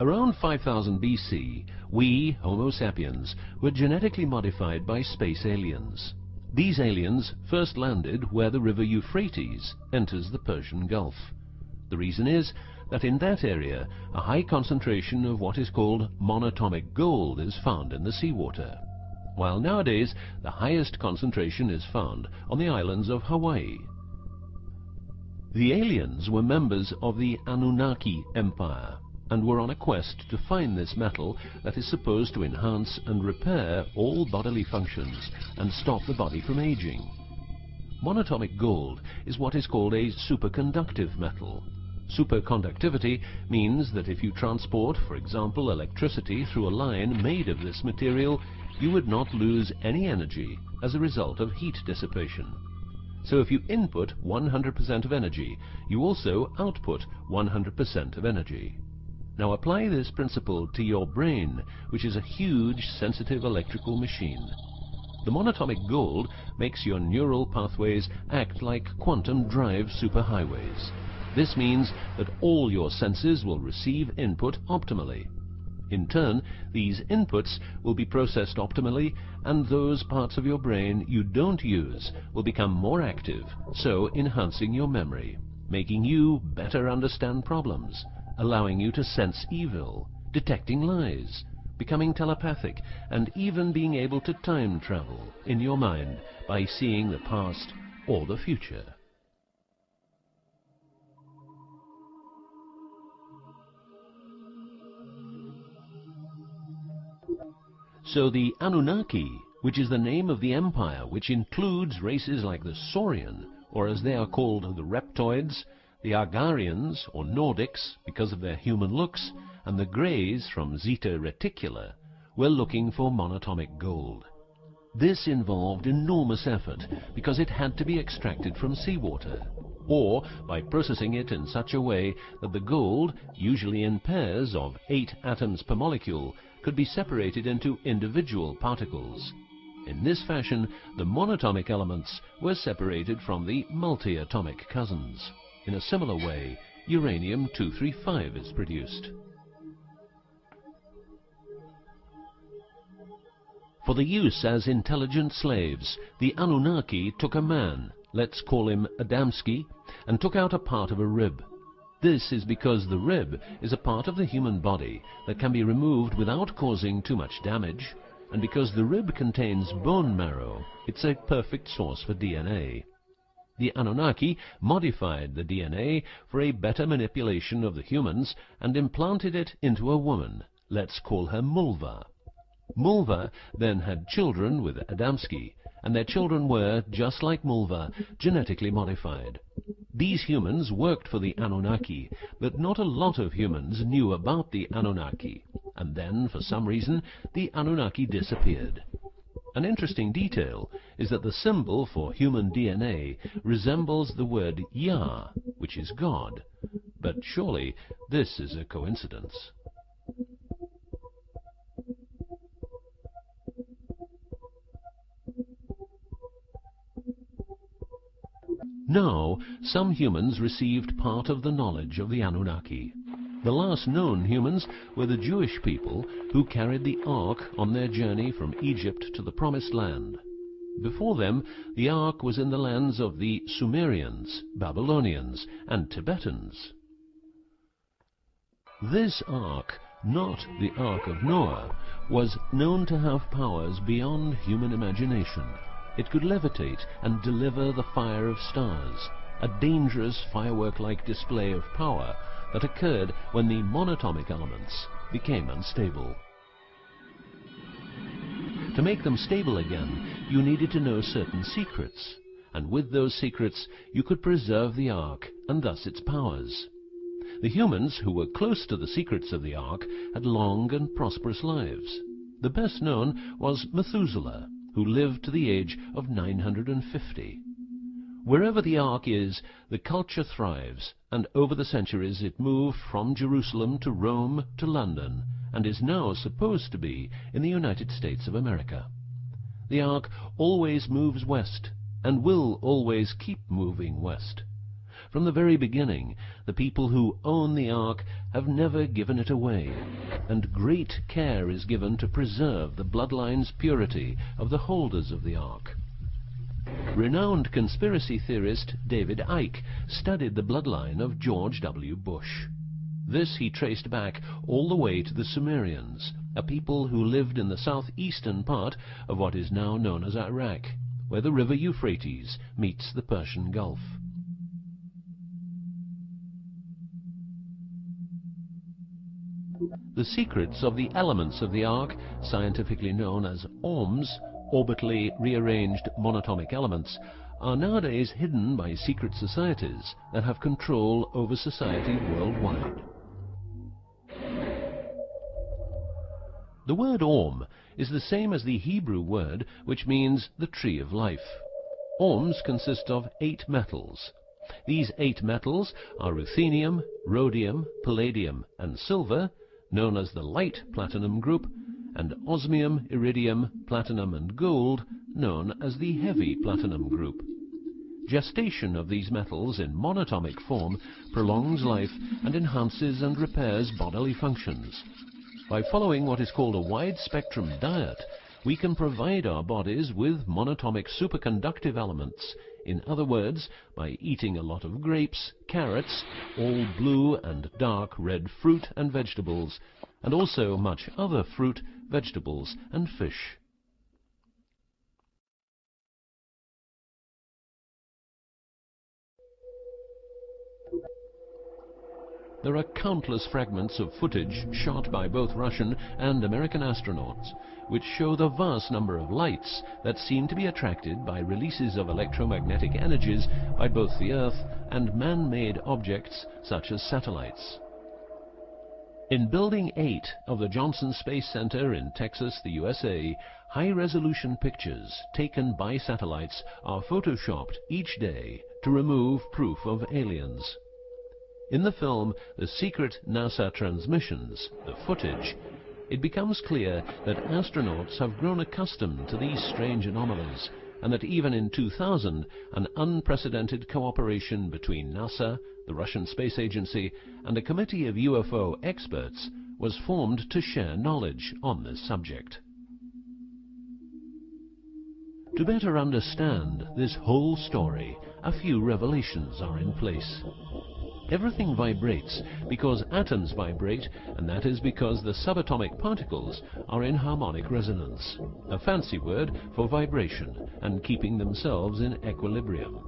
Around 5000 BC, we, Homo sapiens, were genetically modified by space aliens. These aliens first landed where the river Euphrates enters the Persian Gulf. The reason is that in that area a high concentration of what is called monatomic gold is found in the seawater, while nowadays the highest concentration is found on the islands of Hawaii. The aliens were members of the Anunnaki Empire and were on a quest to find this metal that is supposed to enhance and repair all bodily functions and stop the body from aging. Monatomic gold is what is called a superconductive metal. Superconductivity means that if you transport, for example, electricity through a line made of this material, you would not lose any energy as a result of heat dissipation. So if you input 100% of energy, you also output 100% of energy. Now apply this principle to your brain, which is a huge, sensitive electrical machine. The monatomic gold makes your neural pathways act like quantum drive superhighways. This means that all your senses will receive input optimally. In turn, these inputs will be processed optimally, and those parts of your brain you don't use will become more active, so enhancing your memory, making you better understand problems, allowing you to sense evil, detecting lies, becoming telepathic, and even being able to time travel in your mind by seeing the past or the future. So the Anunnaki, which is the name of the empire which includes races like the Saurian, or as they are called the Reptoids, the Argarians or Nordics because of their human looks, and the Greys from Zeta Reticula, were looking for monatomic gold. This involved enormous effort because it had to be extracted from seawater, or by processing it in such a way that the gold, usually in pairs of 8 atoms per molecule, could be separated into individual particles. In this fashion, the monatomic elements were separated from the multi-atomic cousins. In a similar way, uranium-235 is produced. For the use as intelligent slaves, the Anunnaki took a man, let's call him Adamski, and took out a part of a rib. This is because the rib is a part of the human body that can be removed without causing too much damage, and because the rib contains bone marrow, it's a perfect source for DNA. The Anunnaki modified the DNA for a better manipulation of the humans and implanted it into a woman, let's call her Mulva. Mulva then had children with Adamski, and their children were, just like Mulva, genetically modified. These humans worked for the Anunnaki, but not a lot of humans knew about the Anunnaki, and then, for some reason, the Anunnaki disappeared. An interesting detail is that the symbol for human DNA resembles the word Yah, which is God, but surely this is a coincidence. Now, some humans received part of the knowledge of the Anunnaki. The last known humans were the Jewish people who carried the Ark on their journey from Egypt to the Promised Land. Before them, the Ark was in the lands of the Sumerians, Babylonians, and Tibetans. This Ark, not the Ark of Noah, was known to have powers beyond human imagination. It could levitate and deliver the fire of stars, a dangerous firework-like display of power that occurred when the monatomic elements became unstable. To make them stable again, you needed to know certain secrets, and with those secrets you could preserve the Ark and thus its powers. The humans who were close to the secrets of the Ark had long and prosperous lives. The best known was Methuselah, who lived to the age of 950. Wherever the Ark is, the culture thrives, and over the centuries it moved from Jerusalem to Rome to London, and is now supposed to be in the United States of America. The Ark always moves west, and will always keep moving west. From the very beginning, the people who own the Ark have never given it away, and great care is given to preserve the bloodline's purity of the holders of the Ark. Renowned conspiracy theorist David Icke studied the bloodline of George W. Bush. This he traced back all the way to the Sumerians, a people who lived in the southeastern part of what is now known as Iraq, where the river Euphrates meets the Persian Gulf. The secrets of the elements of the Ark, scientifically known as ORMs, orbitally rearranged monatomic elements, are nowadays hidden by secret societies that have control over society worldwide. The word ORM is the same as the Hebrew word which means the tree of life. ORMs consist of 8 metals. These 8 metals are ruthenium, rhodium, palladium and silver, known as the light platinum group, and osmium, iridium, platinum and gold, known as the heavy platinum group. Gestation of these metals in monatomic form prolongs life and enhances and repairs bodily functions. By following what is called a wide-spectrum diet, we can provide our bodies with monatomic superconductive elements. In other words, by eating a lot of grapes, carrots, all blue and dark red fruit and vegetables, and also much other fruit, vegetables and fish. There are countless fragments of footage shot by both Russian and American astronauts, which show the vast number of lights that seem to be attracted by releases of electromagnetic energies by both the Earth and man-made objects such as satellites. In Building 8 of the Johnson Space Center in Texas, the USA, high-resolution pictures taken by satellites are photoshopped each day to remove proof of aliens. In the film The Secret NASA Transmissions, the footage, it becomes clear that astronauts have grown accustomed to these strange anomalies, and that even in 2000, an unprecedented cooperation between NASA, the Russian Space Agency, and a committee of UFO experts was formed to share knowledge on this subject. To better understand this whole story, a few revelations are in place. Everything vibrates because atoms vibrate, and that is because the subatomic particles are in harmonic resonance, a fancy word for vibration and keeping themselves in equilibrium.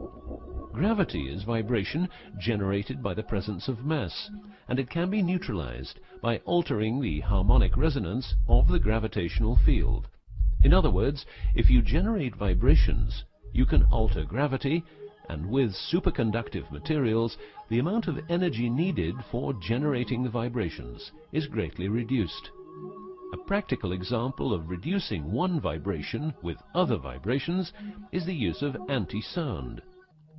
Gravity is vibration generated by the presence of mass, and it can be neutralized by altering the harmonic resonance of the gravitational field. In other words, if you generate vibrations, you can alter gravity, and with superconductive materials, the amount of energy needed for generating the vibrations is greatly reduced. A practical example of reducing one vibration with other vibrations is the use of anti-sound.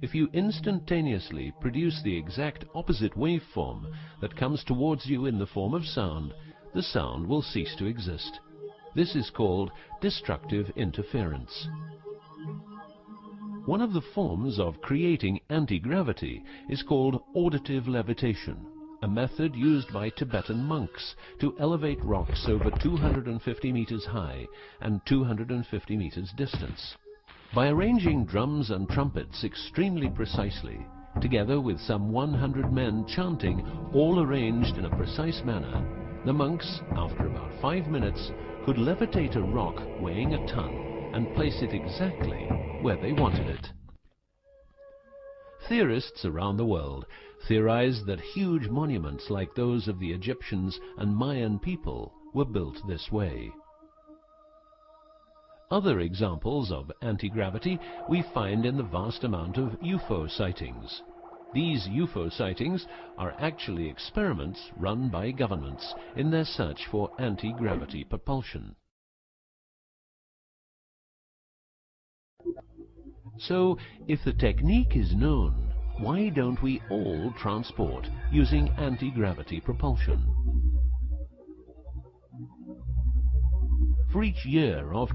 If you instantaneously produce the exact opposite waveform that comes towards you in the form of sound, the sound will cease to exist. This is called destructive interference. One of the forms of creating anti-gravity is called auditive levitation, a method used by Tibetan monks to elevate rocks over 250 meters high and 250 meters distance. By arranging drums and trumpets extremely precisely, together with some 100 men chanting, all arranged in a precise manner, the monks, after about 5 minutes, could levitate a rock weighing a ton and place it exactly where they wanted it. Theorists around the world theorize that huge monuments like those of the Egyptians and Mayan people were built this way. Other examples of anti-gravity we find in the vast amount of UFO sightings. These UFO sightings are actually experiments run by governments in their search for anti-gravity propulsion. So, if the technique is known, why don't we all transport using anti-gravity propulsion? For each year of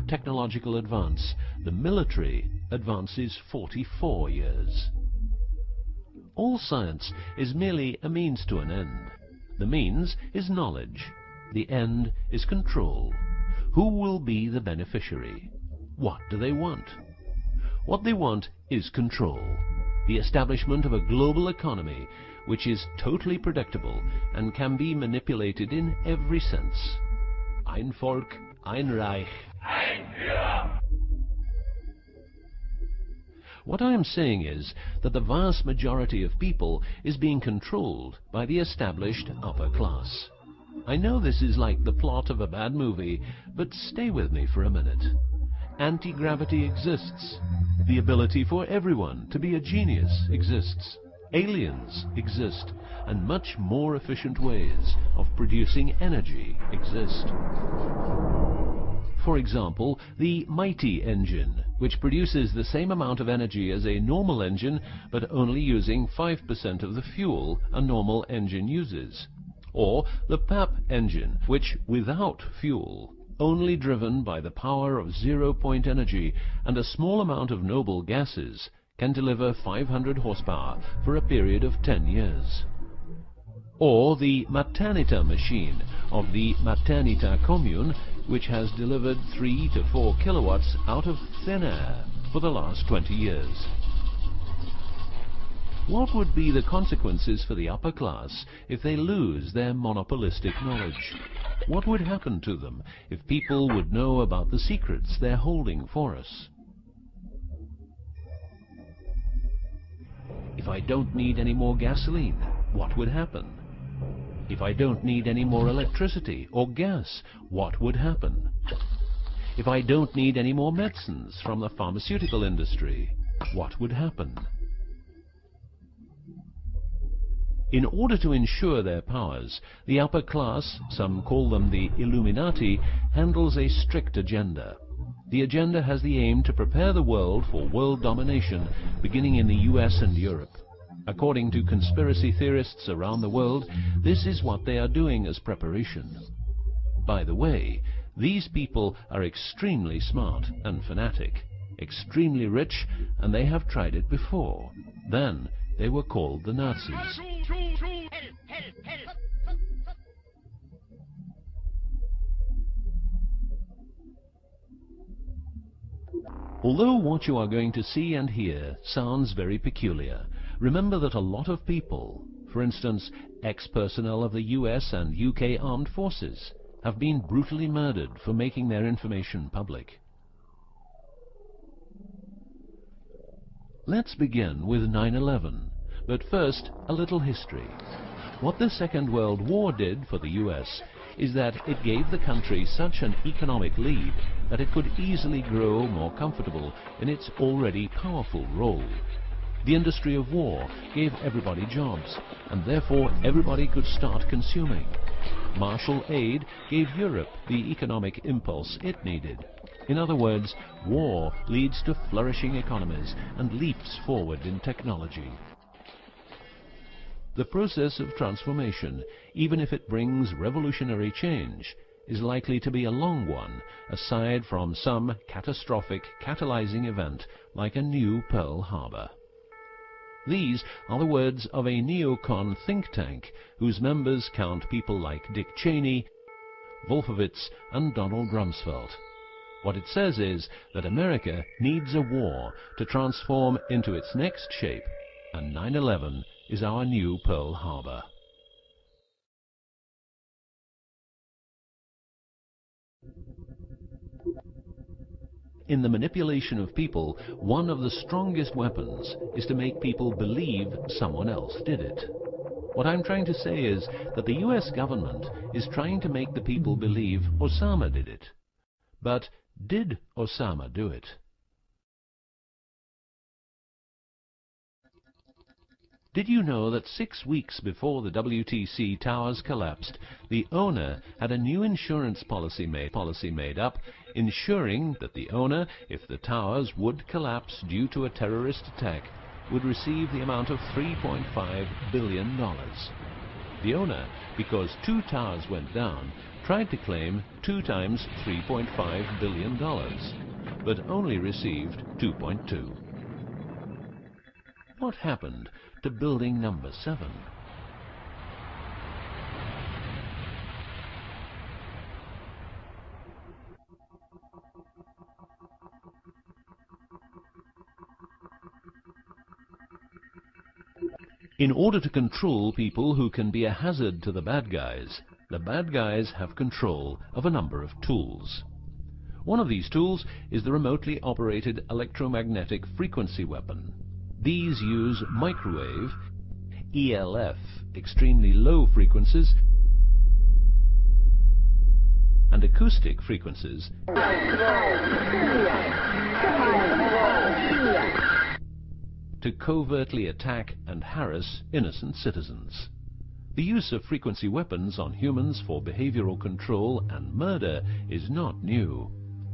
technological advance, the military advances 44 years. All science is merely a means to an end. The means is knowledge. The end is control. Who will be the beneficiary? What do they want? What they want is control. The establishment of a global economy which is totally predictable and can be manipulated in every sense. Ein Volk, ein Reich, ein Führer. What I am saying is that the vast majority of people is being controlled by the established upper class. I know this is like the plot of a bad movie, but stay with me for a minute. Anti-gravity exists. The ability for everyone to be a genius exists. Aliens exist, and much more efficient ways of producing energy exist. For example, the mighty engine, which produces the same amount of energy as a normal engine, but only using 5% of the fuel a normal engine uses. Or the PAP engine, which, without fuel, only driven by the power of zero-point energy and a small amount of noble gases, can deliver 500 horsepower for a period of 10 years. Or the Maternita machine of the Maternita commune, which has delivered 3 to 4 kilowatts out of thin air for the last 20 years. What would be the consequences for the upper class if they lose their monopolistic knowledge? What would happen to them if people would know about the secrets they're holding for us? If I don't need any more gasoline, what would happen? If I don't need any more electricity or gas, what would happen? If I don't need any more medicines from the pharmaceutical industry, what would happen? In order to ensure their powers, the upper class, some call them the Illuminati, handles a strict agenda. The agenda has the aim to prepare the world for world domination, beginning in the US and Europe. According to conspiracy theorists around the world, this is what they are doing as preparation. By the way, these people are extremely smart and fanatic, extremely rich, and they have tried it before. Then they were called the Nazis. Although what you are going to see and hear sounds very peculiar, remember that a lot of people, for instance, ex-personnel of the US and UK armed forces, have been brutally murdered for making their information public. Let's begin with 9/11, but first a little history. What the Second World War did for the US is that it gave the country such an economic lead that it could easily grow more comfortable in its already powerful role. The industry of war gave everybody jobs, and therefore everybody could start consuming. Marshall aid gave Europe the economic impulse it needed. In other words, war leads to flourishing economies and leaps forward in technology. The process of transformation, even if it brings revolutionary change, is likely to be a long one, aside from some catastrophic catalyzing event like a new Pearl Harbor. These are the words of a neocon think tank whose members count people like Dick Cheney, Wolfowitz, and Donald Rumsfeld. What it says is that America needs a war to transform into its next shape, and 9/11 is our new Pearl Harbor. In the manipulation of people, one of the strongest weapons is to make people believe someone else did it. What I'm trying to say is that the US government is trying to make the people believe Osama did it. But did Osama do it? Did you know that 6 weeks before the WTC towers collapsed, the owner had a new insurance policy made up, ensuring that the owner, if the towers would collapse due to a terrorist attack, would receive the amount of $3.5 billion. The owner, because 2 towers went down, tried to claim 2 times $3.5 billion, but only received 2.2. What happened to building number 7? In order to control people who can be a hazard to the bad guys have control of a number of tools. One of these tools is the remotely operated electromagnetic frequency weapon. These use microwave, ELF, extremely low frequencies, and acoustic frequencies to covertly attack and harass innocent citizens. The use of frequency weapons on humans for behavioral control and murder is not new.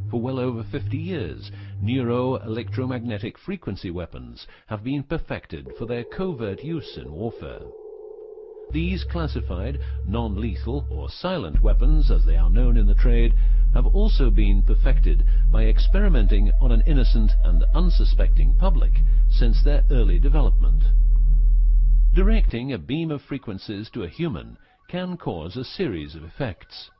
For well over 50 years, neuro-electromagnetic frequency weapons have been perfected for their covert use in warfare. These classified, non-lethal or silent weapons, as they are known in the trade, have also been perfected by experimenting on an innocent and unsuspecting public since their early development. Directing a beam of frequencies to a human can cause a series of effects.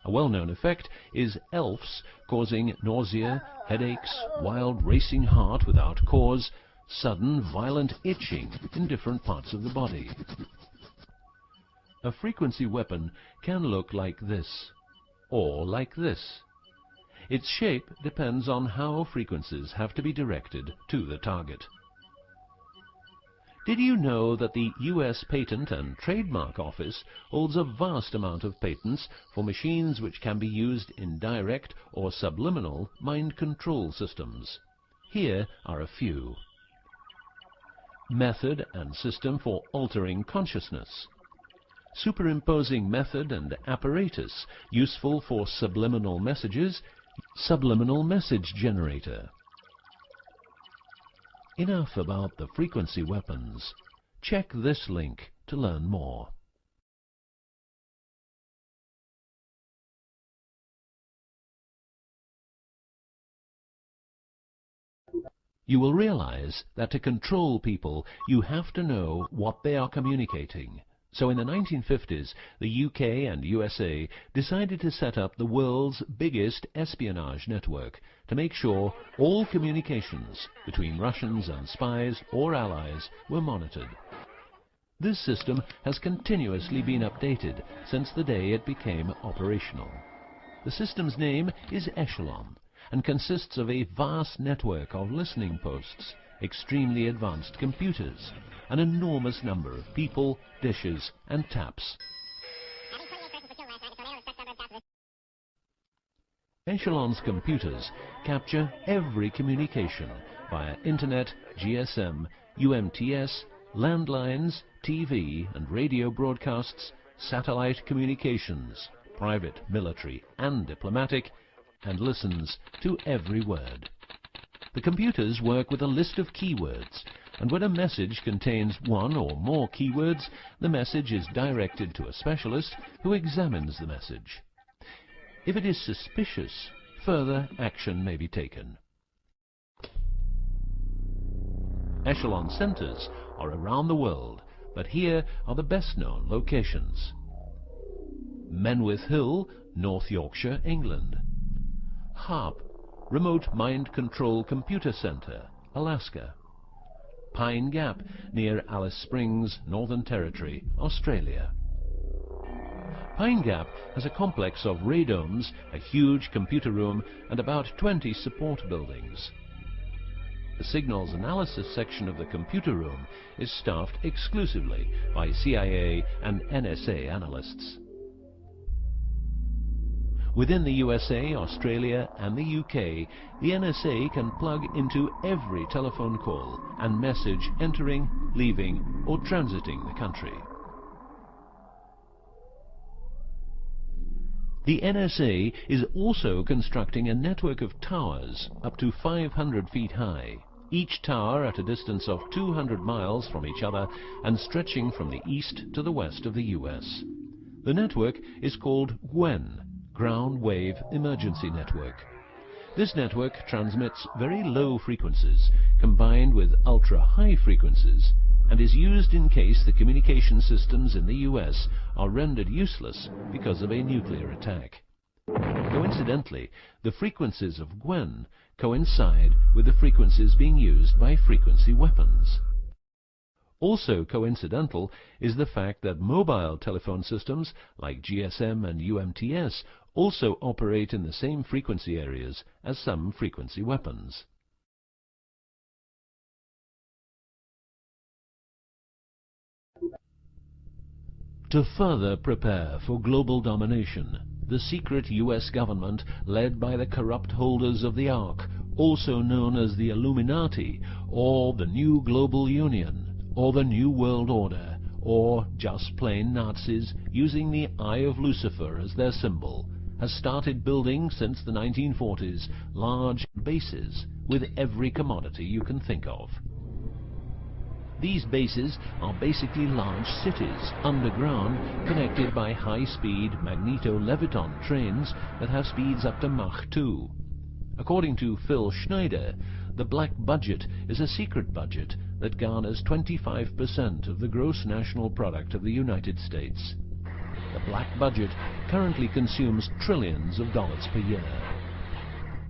A well-known effect is ELFs causing nausea, headaches, wild racing heart without cause, sudden violent itching in different parts of the body. A frequency weapon can look like this, or like this. Its shape depends on how frequencies have to be directed to the target. Did you know that the US Patent and Trademark Office holds a vast amount of patents for machines which can be used in direct or subliminal mind control systems? Here are a few. Method and system for altering consciousness. Superimposing method and apparatus useful for subliminal messages, subliminal message generator. Enough about the frequency weapons. Check this link to learn more. You will realize that to control people, you have to know what they are communicating. So in the 1950s, the UK and USA decided to set up the world's biggest espionage network to make sure all communications between Russians and spies or allies were monitored. This system has continuously been updated since the day it became operational. The system's name is Echelon and consists of a vast network of listening posts, extremely advanced computers, an enormous number of people, dishes, and taps. Echelon's computers capture every communication via Internet, GSM, UMTS, landlines, TV and radio broadcasts, satellite communications, private, military, and diplomatic, and listens to every word. The computers work with a list of keywords, and when a message contains one or more keywords, the message is directed to a specialist who examines the message. If it is suspicious, further action may be taken. Echelon centres are around the world, but here are the best-known locations. Menwith Hill, North Yorkshire, England. HARP, Remote Mind Control Computer Centre, Alaska. Pine Gap, near Alice Springs, Northern Territory, Australia. Pine Gap has a complex of radomes, a huge computer room, and about 20 support buildings. The signals analysis section of the computer room is staffed exclusively by CIA and NSA analysts. Within the USA, Australia and the UK, the NSA can plug into every telephone call and message entering, leaving or transiting the country. The NSA is also constructing a network of towers up to 500 feet high, each tower at a distance of 200 miles from each other and stretching from the east to the west of the US. The network is called GWEN, Ground Wave Emergency Network. This network transmits very low frequencies combined with ultra-high frequencies and is used in case the communication systems in the US are rendered useless because of a nuclear attack. Coincidentally, the frequencies of Gwen coincide with the frequencies being used by frequency weapons. Also coincidental is the fact that mobile telephone systems like GSM and UMTS also operate in the same frequency areas as some frequency weapons. To further prepare for global domination, the secret US government, led by the corrupt holders of the Ark, also known as the Illuminati, or the New Global Union, or the New World Order, or just plain Nazis using the Eye of Lucifer as their symbol, has started building since the 1940s large bases with every commodity you can think of. These bases are basically large cities underground, connected by high-speed magneto-leviton trains that have speeds up to Mach 2. According to Phil Schneider, the black budget is a secret budget that garners 25% of the gross national product of the United States. The black budget currently consumes trillions of dollars per year.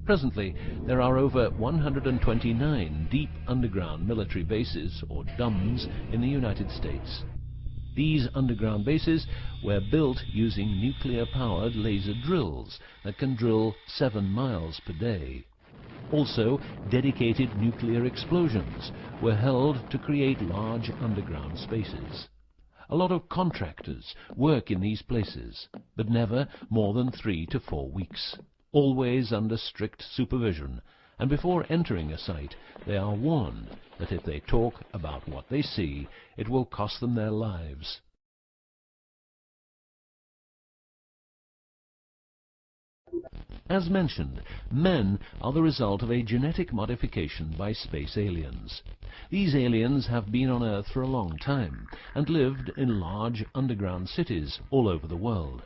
Presently, there are over 129 deep underground military bases, or DUMBs, in the United States. These underground bases were built using nuclear-powered laser drills that can drill 7 miles per day. Also, dedicated nuclear explosions were held to create large underground spaces. A lot of contractors work in these places, but never more than 3 to 4 weeks. Always under strict supervision, and before entering a site, they are warned that if they talk about what they see, it will cost them their lives. As mentioned, men are the result of a genetic modification by space aliens. These aliens have been on Earth for a long time and lived in large underground cities all over the world.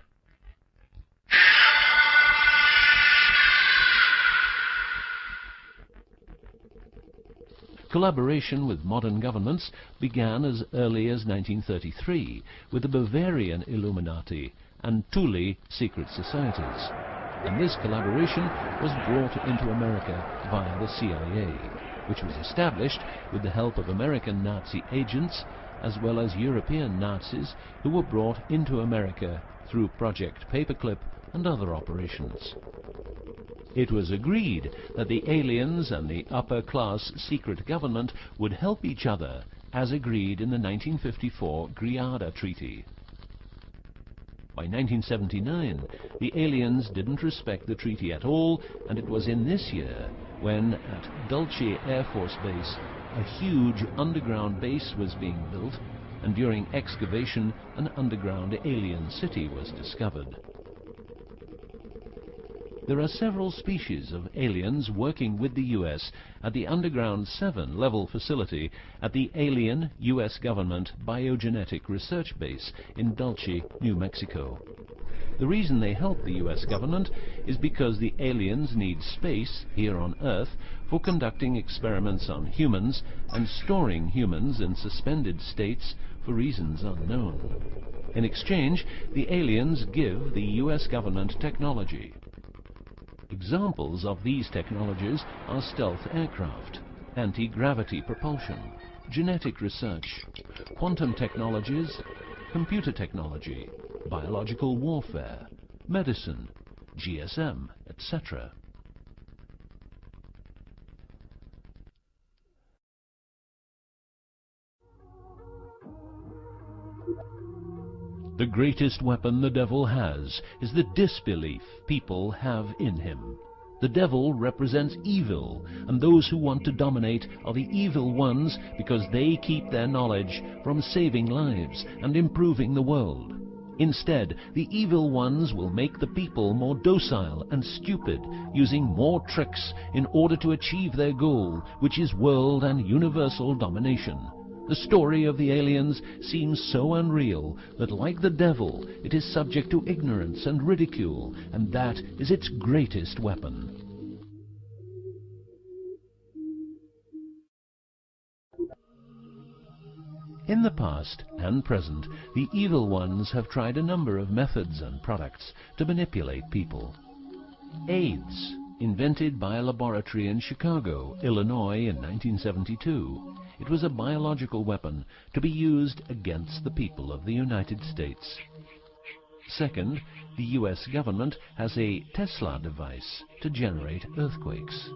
Collaboration with modern governments began as early as 1933 with the Bavarian Illuminati and Thule secret societies, and this collaboration was brought into America via the CIA, which was established with the help of American Nazi agents as well as European Nazis who were brought into America through Project Paperclip and other operations. It was agreed that the aliens and the upper-class secret government would help each other, as agreed in the 1954 Greada Treaty. By 1979, the aliens didn't respect the treaty at all, and it was in this year when, at Dulce Air Force Base, a huge underground base was being built, and during excavation, an underground alien city was discovered. There are several species of aliens working with the U.S. at the Underground 7 level facility at the Alien U.S. Government Biogenetic Research Base in Dulce, New Mexico. The reason they help the U.S. government is because the aliens need space here on Earth for conducting experiments on humans and storing humans in suspended states for reasons unknown. In exchange, the aliens give the U.S. government technology. Examples of these technologies are stealth aircraft, anti-gravity propulsion, genetic research, quantum technologies, computer technology, biological warfare, medicine, GSM, etc. The greatest weapon the devil has is the disbelief people have in him. The devil represents evil, and those who want to dominate are the evil ones because they keep their knowledge from saving lives and improving the world. Instead, the evil ones will make the people more docile and stupid, using more tricks in order to achieve their goal, which is world and universal domination. The story of the aliens seems so unreal that, like the devil, it is subject to ignorance and ridicule, and that is its greatest weapon. In the past and present, the evil ones have tried a number of methods and products to manipulate people. AIDS, invented by a laboratory in Chicago, Illinois in 1972. It was a biological weapon to be used against the people of the United States. Second, the US government has a Tesla device to generate earthquakes.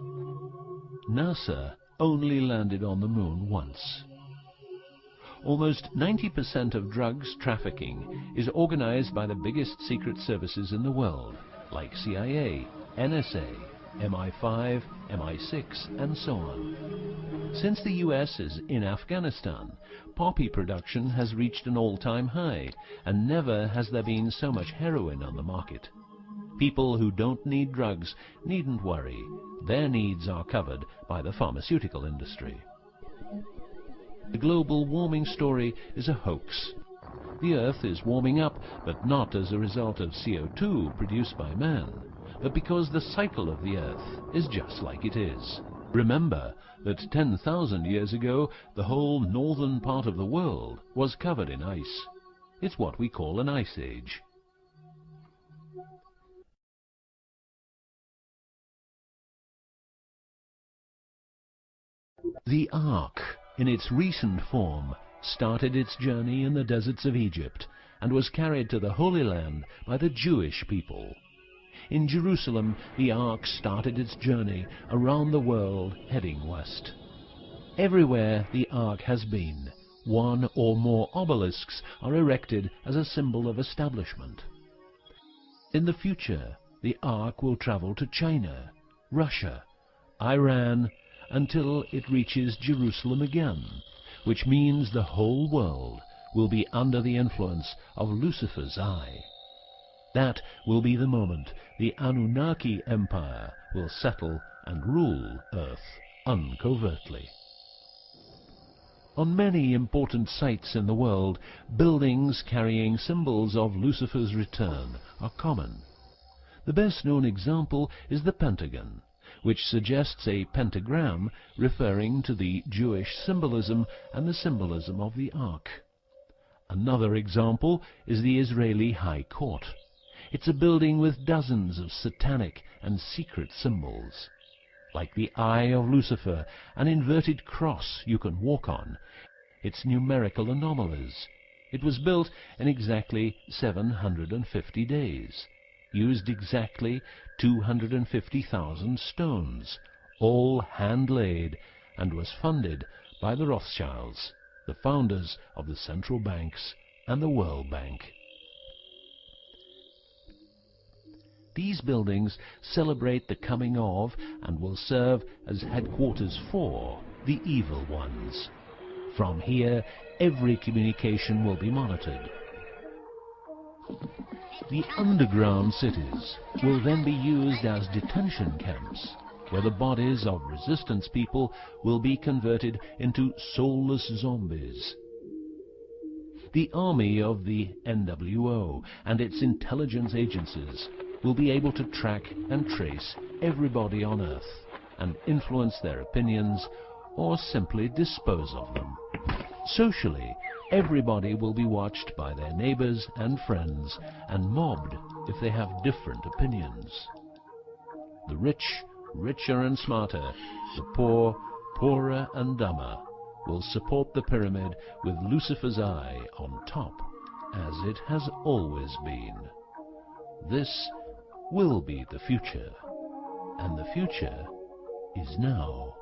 NASA only landed on the moon once. Almost 90% of drugs trafficking is organized by the biggest secret services in the world, like CIA, NSA, MI5, MI6, and so on. Since the US is in Afghanistan, poppy production has reached an all-time high, and never has there been so much heroin on the market. People who don't need drugs needn't worry. Their needs are covered by the pharmaceutical industry. The global warming story is a hoax. The Earth is warming up, but not as a result of CO2 produced by man, but because the cycle of the Earth is just like it is. Remember that 10,000 years ago, the whole northern part of the world was covered in ice. It's what we call an ice age. The Ark, in its recent form, started its journey in the deserts of Egypt and was carried to the Holy Land by the Jewish people. In Jerusalem, the Ark started its journey around the world heading west. Everywhere the Ark has been, one or more obelisks are erected as a symbol of establishment. In the future, the Ark will travel to China, Russia, Iran, until it reaches Jerusalem again, which means the whole world will be under the influence of Lucifer's eye. That will be the moment the Anunnaki Empire will settle and rule Earth uncovertly. On many important sites in the world, buildings carrying symbols of Lucifer's return are common. The best-known example is the Pentagon, which suggests a pentagram referring to the Jewish symbolism and the symbolism of the Ark. Another example is the Israeli High Court. It's a building with dozens of satanic and secret symbols. Like the eye of Lucifer, an inverted cross you can walk on, its numerical anomalies. It was built in exactly 750 days, used exactly 250,000 stones, all hand-laid, and was funded by the Rothschilds, the founders of the central banks and the World Bank. These buildings celebrate the coming of and will serve as headquarters for the evil ones. From here, every communication will be monitored. The underground cities will then be used as detention camps, where the bodies of resistance people will be converted into soulless zombies. The army of the NWO and its intelligence agencies will be able to track and trace everybody on Earth and influence their opinions or simply dispose of them. Socially, everybody will be watched by their neighbors and friends and mobbed if they have different opinions. The rich, richer and smarter, the poor, poorer and dumber, will support the pyramid with Lucifer's eye on top, as it has always been. This will be the future, and the future is now.